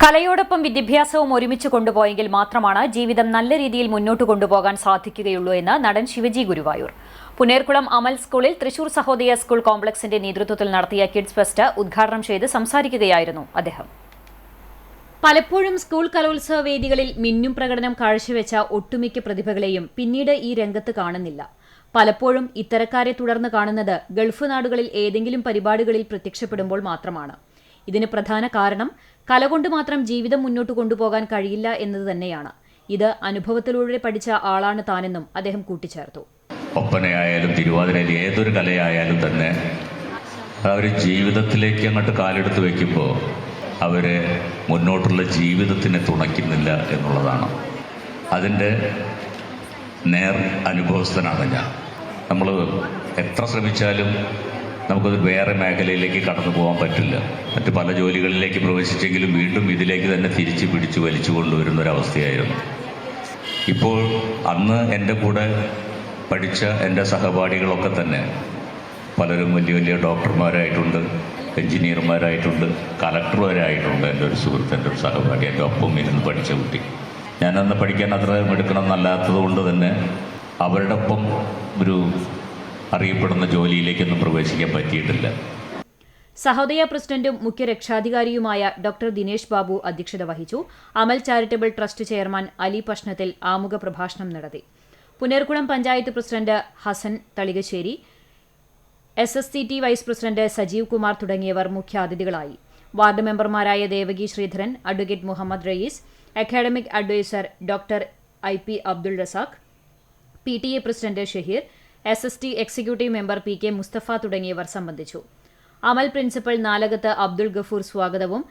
കലയോടൊപ്പം വിദ്യാഭ്യാസവും ഒരുമിച്ച് കൊണ്ടുപോയെങ്കിൽ മാത്രമാണ് ജീവിതം നല്ല രീതിയിൽ മുന്നോട്ട് കൊണ്ടുപോകാൻ സാധിക്കുകയുള്ളൂ എന്ന് നടൻ ശിവജി ഗുരുവായൂർ. പുന്നേർകുളം അമൽ സ്കൂളിൽ തൃശൂർ സഹോദയ സ്കൂൾ കോംപ്ലക്സിന്റെ നേതൃത്വത്തിൽ നടത്തിയ കിഡ്സ് ഫെസ്റ്റ് ഉദ്ഘാടനം ചെയ്ത് സംസാരിക്കുകയായിരുന്നു അദ്ദേഹം. പലപ്പോഴും സ്കൂൾ കലോത്സവ വേദികളിൽ മിന്നും പ്രകടനം കാഴ്ചവെച്ച ഒട്ടുമിക്ക പ്രതിഭകളെയും പിന്നീട് ഈ രംഗത്ത് കാണുന്നില്ല. പലപ്പോഴും ഇത്തരക്കാരെ തുടർന്ന് കാണുന്നത് ഗൾഫ് നാടുകളിൽ ഏതെങ്കിലും പരിപാടികളിൽ പ്രത്യക്ഷപ്പെടുമ്പോൾ മാത്രമാണ്. ഇതിന് പ്രധാന കാരണം കലകൊണ്ട് മാത്രം ജീവിതം മുന്നോട്ട് കൊണ്ടുപോകാൻ കഴിയില്ല എന്നത് തന്നെയാണ്. ഇത് അനുഭവത്തിലൂടെ പഠിച്ച ആളാണ് താനെന്നും അദ്ദേഹം കൂട്ടിച്ചേർത്തു. ഒപ്പനയായാലും തിരുവാതിരയിൽ ഏതൊരു കലയായാലും തന്നെ അവർ ജീവിതത്തിലേക്ക് അങ്ങോട്ട് കാലെടുത്ത് വയ്ക്കുമ്പോൾ അവർ മുന്നോട്ടുള്ള ജീവിതത്തിനെ തുണയ്ക്കുന്നില്ല എന്നുള്ളതാണ്. അതിൻ്റെ നേർ അനുഭവസ്ഥനാണ് ഞാൻ. നമ്മൾ എത്ര ശ്രമിച്ചാലും നമുക്കത് വേറെ മേഖലയിലേക്ക് കടന്നു പോകാൻ പറ്റില്ല. മറ്റ് പല ജോലികളിലേക്ക് പ്രവേശിച്ചെങ്കിലും വീണ്ടും ഇതിലേക്ക് തന്നെ തിരിച്ചു പിടിച്ചു വലിച്ചു കൊണ്ടുവരുന്നൊരവസ്ഥയായിരുന്നു. ഇപ്പോൾ അന്ന് എൻ്റെ കൂടെ പഠിച്ച എൻ്റെ സഹപാഠികളൊക്കെ തന്നെ പലരും വലിയ വലിയ ഡോക്ടർമാരായിട്ടുണ്ട്, എൻജിനീയർമാരായിട്ടുണ്ട്, കളക്ടർമാരായിട്ടുണ്ട്. എൻ്റെ ഒരു സുഹൃത്ത്, എൻ്റെ ഒരു സഹപാഠി, എൻ്റെ ഒപ്പം ഇരുന്ന് പഠിച്ച കുട്ടി. ഞാനന്ന് പഠിക്കാൻ അത്ര എടുക്കണം എന്നല്ലാത്തത് കൊണ്ട് തന്നെ അവരുടെ ഒപ്പം ഒരു അറിയപ്പെടുന്ന ജോലിയിലേക്കൊന്നും പ്രവേശിക്കാൻ പറ്റിയിട്ടില്ല. സഹോദയ പ്രസിഡന്റും മുഖ്യ രക്ഷാധികാരിയുമായ ഡോക്ടർ ദിനേശ് ബാബു അധ്യക്ഷത വഹിച്ചു. Amal charitable trust chairman Ali പഷ്ണത്തിൽ ആമുഖ പ്രഭാഷണം നടത്തി. Punnerkulam panchayat president Hasan Thalikasseri, SSCT vice president Sajeev Kumar തുടങ്ങിയവർ മുഖ്യാതിഥികളായി. വാർഡ് മെമ്പർമാരായ Devaki Sreedharan, advocate Muhammad Rayees, academic adviser doctor IP Abdul Razak, PTA president Shaheer, SST executive member PK Musthafa തുടങ്ങിയവർ സംബന്ധിച്ചു. അമൽ പ്രിൻസിപ്പൽ നാലകത്ത് അബ്ദുൾ ഗഫൂർ സ്വാഗതവും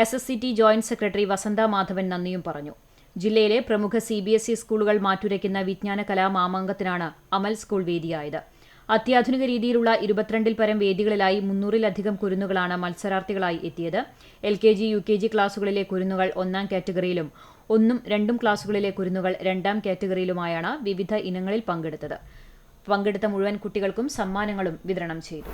SSCT joint secretary Vasantha Madhavan നന്ദിയും പറഞ്ഞു. ജില്ലയിലെ പ്രമുഖ CBSE സ്കൂളുകൾ മാറ്റുരയ്ക്കുന്ന വിജ്ഞാന കലാമാമാങ്കത്തിനാണ് അമൽ സ്കൂൾ വേദിയായത്. അത്യാധുനിക രീതിയിലുള്ള 22-ൽ പരം വേദികളിലായി 300-ലധികം കുരുന്നുകളാണ് മത്സരാർത്ഥികളായി എത്തിയത്. LKG, UKG ക്ലാസുകളിലെ കുരുന്നുകൾ 1ാം കാറ്റഗറിയിലും 1ഉം 2ഉം ക്ലാസുകളിലെ കുരുന്നുകൾ 2ാം കാറ്റഗറിയിലുമായാണ് വിവിധ ഇനങ്ങളിൽ പങ്കെടുത്തത്. പങ്കെടുത്ത മുഴുവൻ കുട്ടികൾക്കും സമ്മാനങ്ങളും വിതരണം ചെയ്തു.